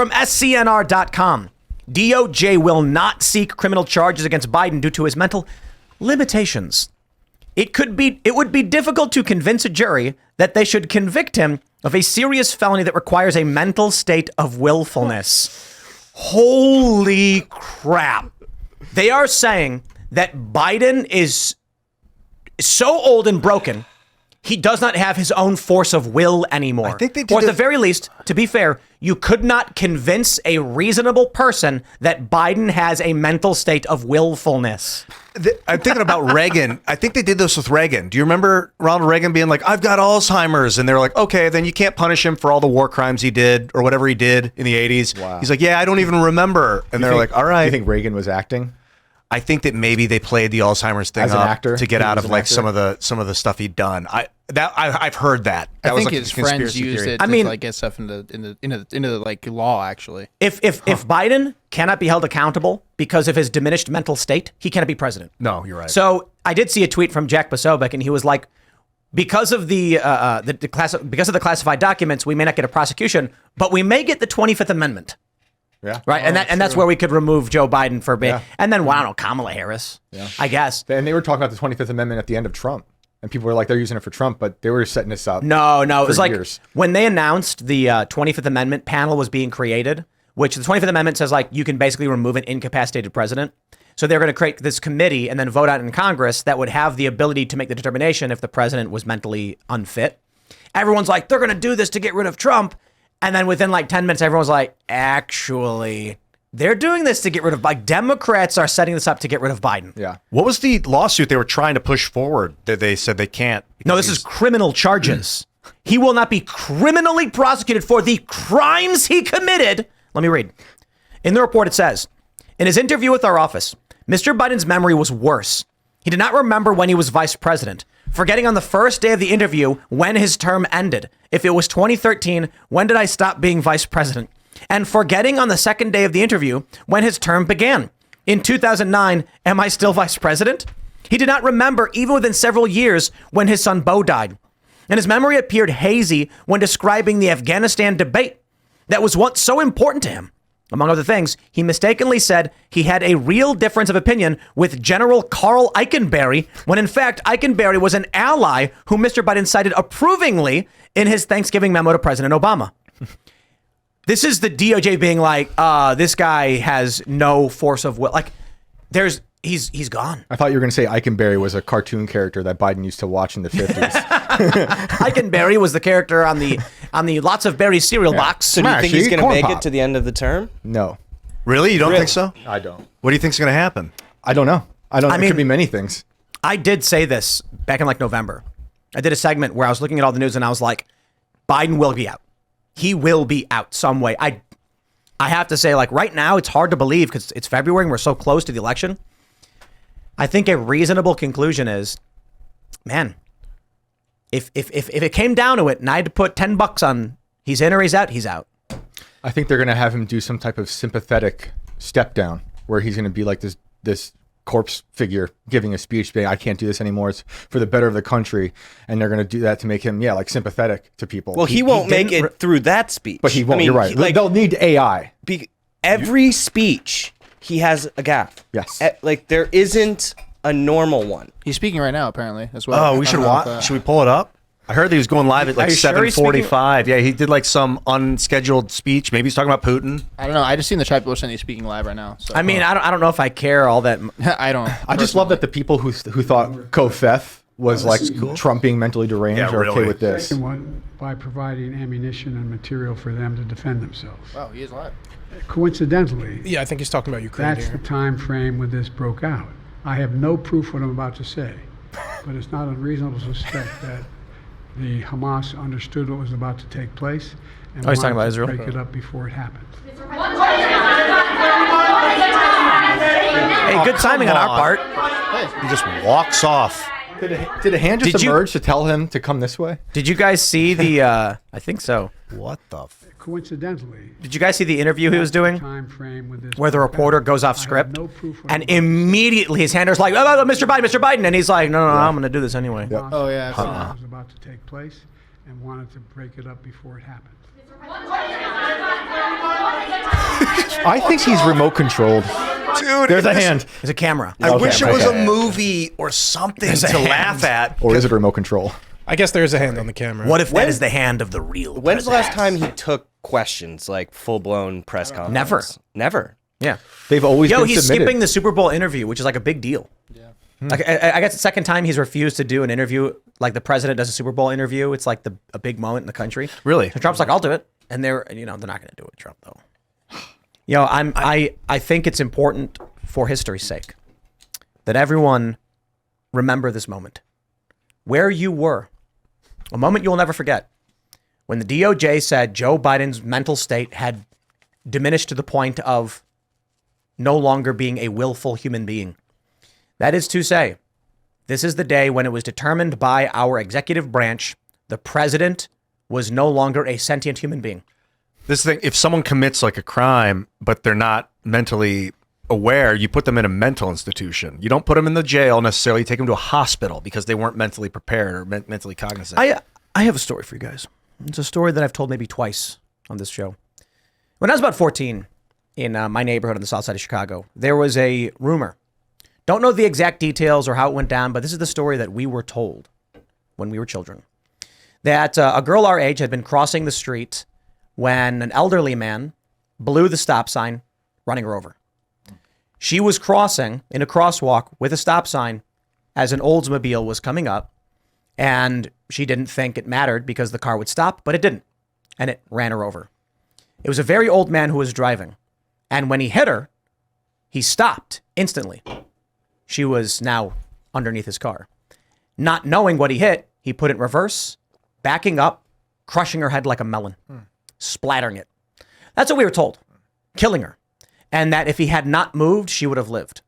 From SCNR.com, DOJ will not seek criminal charges against Biden due to his mental limitations. It would be difficult to convince a jury that they should convict him of a serious felony that requires a mental state of willfulness. Holy crap. They are saying that Biden is so old and broken, he does not have his own force of will anymore. I think they did, or at the very least, to be fair, you could not convince a reasonable person that Biden has a mental state of willfulness. I'm thinking about Reagan. I think they did this with Reagan. Do you remember Ronald Reagan being like, I've got Alzheimer's? And they were like, okay, then you can't punish him for all the war crimes he did or whatever he did in the 80s. Wow. He's like, yeah, I don't even remember. And they're like, all right. Do you think Reagan was acting? I think that maybe they played the Alzheimer's thing as an actor to get out of like some of the stuff he'd done. I've heard that. I think was like his friends used it to like get stuff into like law. Actually, if Biden cannot be held accountable because of his diminished mental state, he cannot be president. No, you're right. So I did see a tweet from Jack Posobiec, and he was like, because of the classified documents, we may not get a prosecution, but we may get the 25th Amendment. Yeah. Right. And that's where we could remove Joe Biden for being, and then, well, I don't know, Kamala Harris, I guess. And they were talking about the 25th Amendment at the end of Trump. And people were like, they're using it for Trump, but they were setting this up. No, it was like when they announced the 25th Amendment panel was being created, which the 25th Amendment says like you can basically remove an incapacitated president. So they're going to create this committee and then vote out in Congress that would have the ability to make the determination if the president was mentally unfit. Everyone's like, they're going to do this to get rid of Trump. And then within like 10 minutes, everyone's like, actually, they're doing this to get rid of, like, Democrats are setting this up to get rid of Biden. Yeah. What was the lawsuit they were trying to push forward that they said they can't? No, this is criminal charges. He will not be criminally prosecuted for the crimes he committed. Let me read. In the report, it says, in his interview with our office, Mr. Biden's memory was worse. He did not remember when he was vice president, forgetting on the first day of the interview when his term ended. If it was 2013, when did I stop being vice president? And forgetting on the second day of the interview when his term began. In 2009, am I still vice president? He did not remember even within several years when his son Beau died. And his memory appeared hazy when describing the Afghanistan debate that was once so important to him. Among other things, he mistakenly said he had a real difference of opinion with General Carl Eikenberry, when in fact Eikenberry was an ally whom Mr. Biden cited approvingly in his Thanksgiving memo to President Obama. This is the DOJ being like, this guy has no force of will. Like, he's gone. I thought you were going to say Eikenberry was a cartoon character that Biden used to watch in the 50s. Eikenberry was the character on the Lots of Berry cereal box. So do you think he's going to make it to the end of the term? No. Really? You don't think so? I don't. What do you think's going to happen? I don't know. I mean, it could be many things. I did say this back in like November. I did a segment where I was looking at all the news and I was like, Biden will be out. He will be out some way. I have to say, like, right now, it's hard to believe because it's February and we're so close to the election. I think a reasonable conclusion is, man, if it came down to it and I had to put $10 on he's in or he's out, he's out. I think they're going to have him do some type of sympathetic step down where he's going to be like this corpse figure giving a speech saying, I can't do this anymore. It's for the better of the country. And they're going to do that to make him, like sympathetic to people. Well, he won't make it through that speech. But he won't. You're right. They'll need AI. Every speech, he has a gaffe. Yes. Like there isn't a normal one. He's speaking right now, apparently, as well. Oh, we should watch. Should we pull it up? I heard that he was going live at like 7:45. Yeah, he did like some unscheduled speech. Maybe he's talking about Putin. I don't know. I just seen the chat people saying he's speaking live right now. So. I mean, I don't know if I care all that. I don't. I just love that the people who thought Kofef was like Trump being mentally deranged are okay with this. Second one, by providing ammunition and material for them to defend themselves. Oh, he is live. Coincidentally, yeah, I think he's talking about Ukraine. That's the time frame when this broke out. I have no proof what I'm about to say, but it's not unreasonable to suspect that the Hamas understood what was about to take place and he's talking about wanted Israel. to break it up before it happened. Hey, good timing on our part. He just walks off. Did a hand just emerge to tell him to come this way? Did you guys see the, I think so. What the Coincidentally, did you guys see the interview he was doing where the reporter goes off script and immediately his handler's like, oh, Mr. Biden, and he's like, no, I'm going to do this anyway. Yep. Oh, yeah. It was about to take place and wanted to break it up before it happened. I think he's remote controlled. Dude, There's a hand. There's a camera. I wish it was okay. a movie or something to laugh at. Or is it a remote control? I guess there's a hand on the camera. What if that is the hand of the real When's the president? last time he took questions, like full-blown press conference? Never. Yeah. They've always been he's submitted. skipping the Super Bowl interview, which is like a big deal. Yeah. Like, I guess the second time he's refused to do an interview, like the president does a Super Bowl interview. It's like a big moment in the country. Really? So Trump's like, I'll do it. And they're not going to do it with Trump, though. I think it's important for history's sake that everyone remember this moment. Where you were, a moment you'll never forget, when the DOJ said Joe Biden's mental state had diminished to the point of no longer being a willful human being. That is to say, this is the day when it was determined by our executive branch the president was no longer a sentient human being. This thing, if someone commits like a crime, but they're not mentally aware, you put them in a mental institution. You don't put them in the jail necessarily. You take them to a hospital because they weren't mentally prepared or mentally cognizant. I have a story for you guys. It's a story that I've told maybe twice on this show. When I was about 14, in my neighborhood on the south side of Chicago, there was a rumor. Don't know the exact details or how it went down, but this is the story that we were told when we were children. That a girl our age had been crossing the street when an elderly man blew the stop sign, running her over. She was crossing in a crosswalk with a stop sign as an Oldsmobile was coming up, and she didn't think it mattered because the car would stop, but it didn't, and it ran her over. It was a very old man who was driving, and when he hit her, he stopped instantly. She was now underneath his car. Not knowing what he hit, he put it in reverse, backing up, crushing her head like a melon, splattering it. That's what we were told, killing her. And that if he had not moved, she would have lived.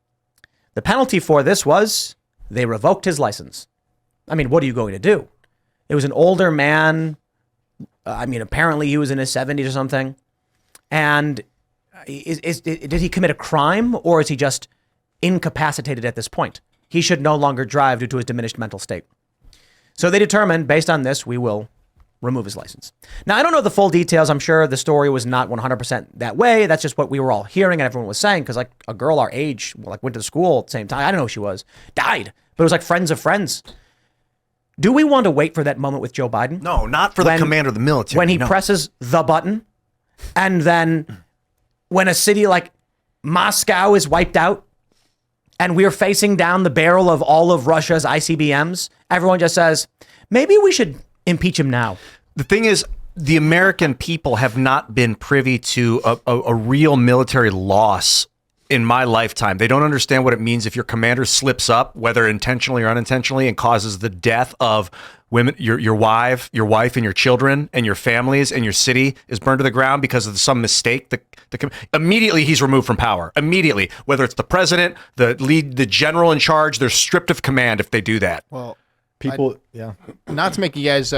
The penalty for this was they revoked his license. I mean, what are you going to do? It was an older man. Apparently he was in his 70s or something. And did he commit a crime, or is he just incapacitated at this point? He should no longer drive due to his diminished mental state. So they determined, based on this, we will remove his license. Now, I don't know the full details. I'm sure the story was not 100% that way. That's just what we were all hearing and everyone was saying, because like a girl our age, went to school at the same time. I don't know who she was, died, but it was like friends of friends. Do we want to wait for that moment with Joe Biden? No, not for the commander of the military. When he presses the button, and then when a city like Moscow is wiped out, and we're facing down the barrel of all of Russia's ICBMs, everyone just says, maybe we should impeach him now. The thing is, the American people have not been privy to a real military loss in my lifetime. They don't understand what it means if your commander slips up, whether intentionally or unintentionally, and causes the death of women, your wife and your children and your families, and your city is burned to the ground because of some mistake. Immediately he's removed from power. Immediately, whether it's the president, the general in charge, they're stripped of command if they do that. Well, Yeah. not to make you guys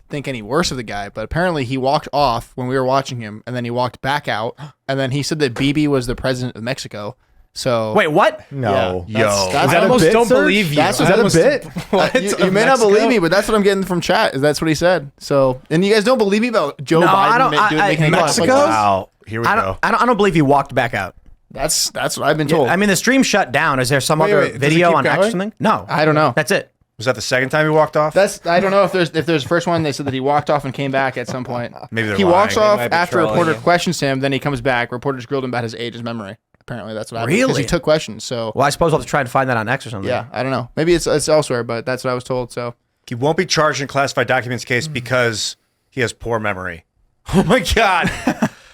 think any worse of the guy, but apparently he walked off when we were watching him, and then he walked back out, and then he said that Bibi was the president of Mexico. So wait, what? No. That's, Is that I a almost bit, don't Serge? believe you. Is that a bit? You may not believe me, but that's what I'm getting from chat. That's what he said. So, and you guys don't believe me about Joe Biden making any Mexico? like, Wow, here we go. I don't believe he walked back out. That's what I've been told. I mean, the stream shut down. Is there some other wait, does it video keep on X or going? something? No. I don't know. That's it. Was that the second time he walked off? I don't know if there's the first one. They said that he walked off and came back at some point. Maybe they're he lying. walks They off might be after a trolling reporter you. questions him. Then he comes back. Reporters grilled him about his age, his memory. Apparently, that's what happened. Because Really? he took questions. So Well, I suppose I'll have to try and find that on X or something. yeah, I don't know. Maybe it's elsewhere, but that's what I was told. So He won't be charged in classified documents case because he has poor memory. Oh my God.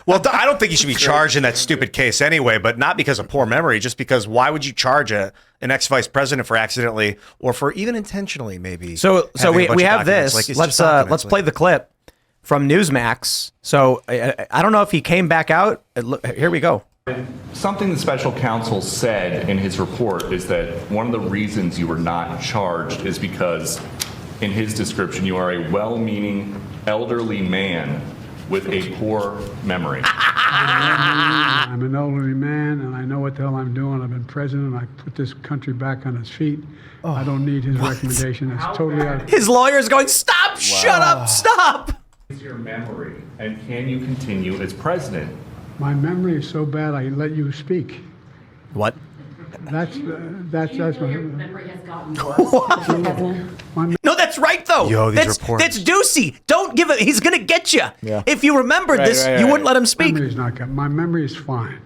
Well, I don't think he should be charged in that stupid case anyway, but not because of poor memory, just because why would you charge an ex-vice president for accidentally or for even intentionally maybe? So having a bunch we of have documents? this. Like, it's let's just documents. let's play the clip from Newsmax. So I don't know if he came back out. Here we go. Something the special counsel said in his report is that one of the reasons you were not charged is because, in his description, you are a well-meaning elderly man with a poor memory. I'm an elderly man, and I know what the hell I'm doing. I've been president. I put this country back on its feet. I don't need his recommendation. It's totally out of... His lawyer's going, stop, shut up, stop. Is your memory, and can you continue as president? My memory is so bad I let you speak. What? That's my memory has gotten worse. No, that's right though. Yo, these that's reports. that's Ducey. Don't give it. He's gonna get you. Yeah. If you remembered this, you wouldn't let him speak. memory's not good. My memory is fine.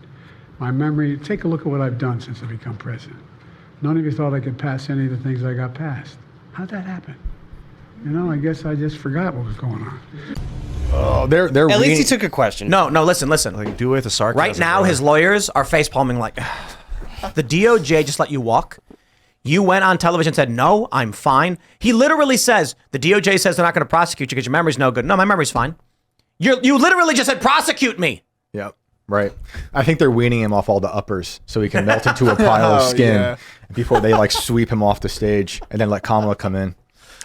My memory. Take a look at what I've done since I become president. None of you thought I could pass any of the things I got passed. How'd that happen? You know, I guess I just forgot what was going on. Oh, they're At least he reading- took a question. No, listen. Like, do away with the sarcasm. Right now, his lawyers are face palming like, the DOJ just let you walk. You went on television and said, no, I'm fine. He literally says, the DOJ says they're not going to prosecute you because your memory's no good. No, my memory's fine. You literally just said, prosecute me. Yep. Right. I think they're weaning him off all the uppers so he can melt into a pile of skin before they like sweep him off the stage and then let Kamala come in.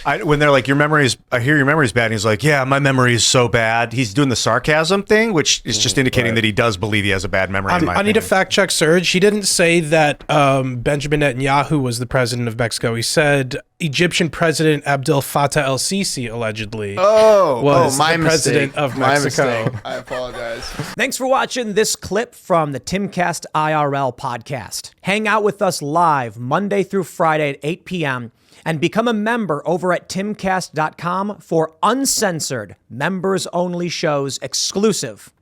When they're like, I hear your memory's bad. And he's like, yeah, my memory is so bad. He's doing the sarcasm thing, which is just indicating that he does believe he has a bad memory. I need to fact check Serge. He didn't say that Benjamin Netanyahu was the president of Mexico. He said Egyptian President Abdel Fattah el-Sisi allegedly was my the president of My Mexico. mistake. I apologize. Thanks for watching this clip from the Timcast IRL podcast. Hang out with us live Monday through Friday at 8 p.m. and become a member over at timcast.com for uncensored, members-only shows exclusive.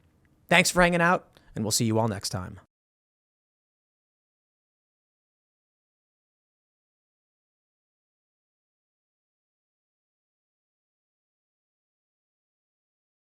Thanks for hanging out, and we'll see you all next time.